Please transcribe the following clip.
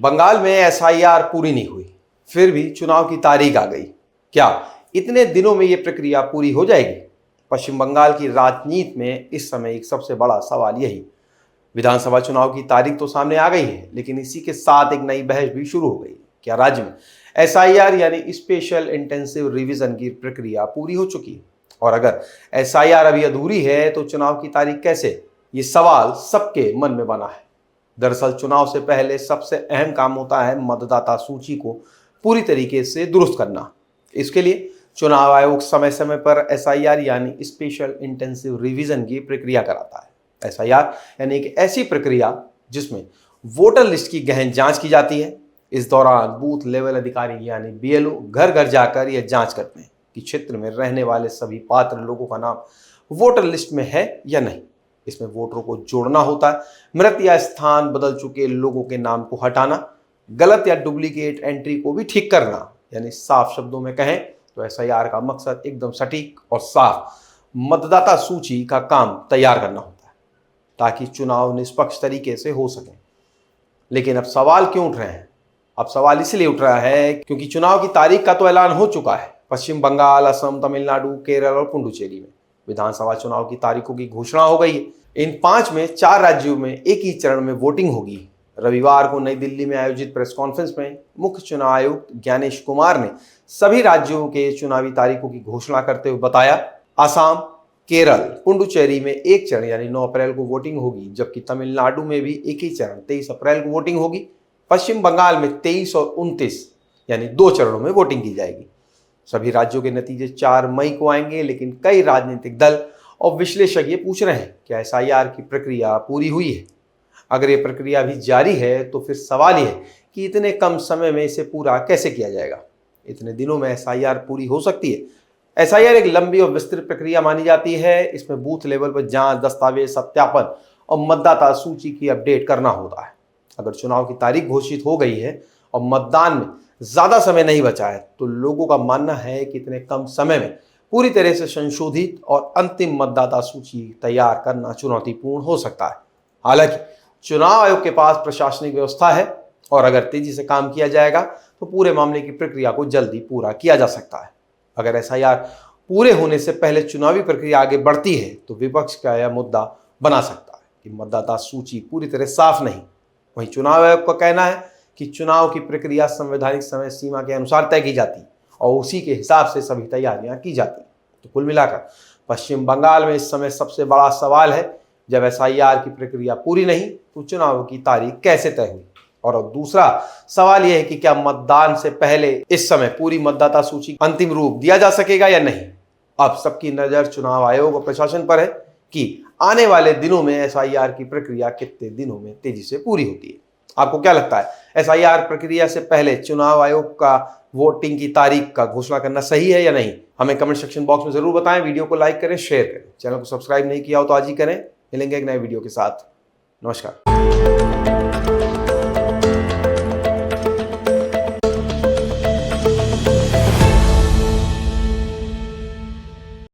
बंगाल में एसआईआर पूरी नहीं हुई, फिर भी चुनाव की तारीख आ गई। क्या इतने दिनों में ये प्रक्रिया पूरी हो जाएगी? पश्चिम बंगाल की राजनीति में इस समय एक सबसे बड़ा सवाल यही। विधानसभा चुनाव की तारीख तो सामने आ गई है, लेकिन इसी के साथ एक नई बहस भी शुरू हो गई। क्या राज्य में एसआईआर यानी स्पेशल इंटेंसिव रिवीजन की प्रक्रिया पूरी हो चुकी है? और अगर एसआईआर अभी अधूरी है तो चुनाव की तारीख कैसे? ये सवाल सबके मन में बना है। दरअसल चुनाव से पहले सबसे अहम काम होता है मतदाता सूची को पूरी तरीके से दुरुस्त करना। इसके लिए चुनाव आयोग समय समय पर एसआईआर यानी स्पेशल इंटेंसिव रिवीजन की प्रक्रिया कराता है। एसआईआर यानी एक ऐसी प्रक्रिया जिसमें वोटर लिस्ट की गहन जांच की जाती है। इस दौरान बूथ लेवल अधिकारी यानी बीएलओ घर घर जाकर यह जांच करते हैं कि क्षेत्र में रहने वाले सभी पात्र लोगों का नाम वोटर लिस्ट में है या नहीं। इसमें वोटरों को जोड़ना होता है, मृत या स्थान बदल चुके लोगों के नाम को हटाना, गलत या डुप्लीकेट एंट्री को भी ठीक करना। यानी साफ शब्दों में कहें तो एसआईआर का मकसद एकदम सटीक और साफ मतदाता सूची का काम तैयार करना होता है ताकि चुनाव निष्पक्ष तरीके से हो सके। लेकिन अब सवाल क्यों उठ रहे हैं? अब सवाल इसलिए उठ रहा है क्योंकि चुनाव की तारीख का तो ऐलान हो चुका है। पश्चिम बंगाल, असम, तमिलनाडु, केरल और पुडुचेरी में विधानसभा चुनाव की तारीखों की घोषणा हो गई है। इन 5 में 4 राज्यों में एक ही चरण में वोटिंग होगी। रविवार को नई दिल्ली में आयोजित प्रेस कॉन्फ्रेंस में मुख्य चुनाव आयुक्त ज्ञानेश कुमार ने सभी राज्यों के चुनावी तारीखों की घोषणा करते हुए बताया, असम, केरल, पुडुचेरी में एक चरण यानी 9 अप्रैल को वोटिंग होगी, जबकि तमिलनाडु में भी एक ही चरण 23 अप्रैल को वोटिंग होगी। पश्चिम बंगाल में 23 और 29 यानी 2 चरणों में वोटिंग की जाएगी। सभी राज्यों के नतीजे 4 मई को आएंगे, लेकिन कई राजनीतिक दल और विश्लेषक ये पूछ रहे हैं कि एसआईआर की प्रक्रिया पूरी हुई है। अगर ये प्रक्रिया भी जारी है तो फिर सवाल ये है कि इतने कम समय में इसे पूरा कैसे किया जाएगा? इतने दिनों में एसआईआर पूरी हो सकती है? एसआईआर एक लंबी और विस्तृत प्रक्रिया मानी जाती है। इसमें बूथ लेवल पर जांच, दस्तावेज सत्यापन और मतदाता सूची की अपडेट करना होता है। अगर चुनाव की तारीख घोषित हो गई है और मतदान में ज्यादा समय नहीं बचा है तो लोगों का मानना है कि इतने कम समय में पूरी तरह से संशोधित और अंतिम मतदाता सूची तैयार करना चुनौतीपूर्ण हो सकता है। हालांकि चुनाव आयोग के पास प्रशासनिक व्यवस्था है और अगर तेजी से काम किया जाएगा तो पूरे मामले की प्रक्रिया को जल्दी पूरा किया जा सकता है। अगर एसआईआर पूरे होने से पहले चुनावी प्रक्रिया आगे बढ़ती है तो विपक्ष का यह मुद्दा बना सकता है कि मतदाता सूची पूरी तरह साफ नहीं। वहीं चुनाव आयोग का कहना है कि चुनाव की प्रक्रिया संवैधानिक समय सीमा के अनुसार तय की जाती है और उसी के हिसाब से सभी तैयारियां की जाती हैं। तो कुल मिलाकर पश्चिम बंगाल में इस समय सबसे बड़ा सवाल है, जब एसआईआर की प्रक्रिया पूरी नहीं तो चुनाव की तारीख कैसे तय हुई? और दूसरा सवाल यह है कि क्या मतदान से पहले इस समय पूरी मतदाता सूची अंतिम रूप दिया जा सकेगा या नहीं? अब सबकी नजर चुनाव आयोग और प्रशासन पर है कि आने वाले दिनों में एसआईआर की प्रक्रिया कितने दिनों में तेजी से पूरी होती है। आपको क्या लगता है, एसआईआर प्रक्रिया से पहले चुनाव आयोग का वोटिंग की तारीख का घोषणा करना सही है या नहीं? हमें कमेंट सेक्शन बॉक्स में जरूर बताएं। वीडियो को लाइक करें, शेयर करें, चैनल को सब्सक्राइब नहीं किया हो तो आज ही करें। मिलेंगे एक नए वीडियो के साथ। नमस्कार।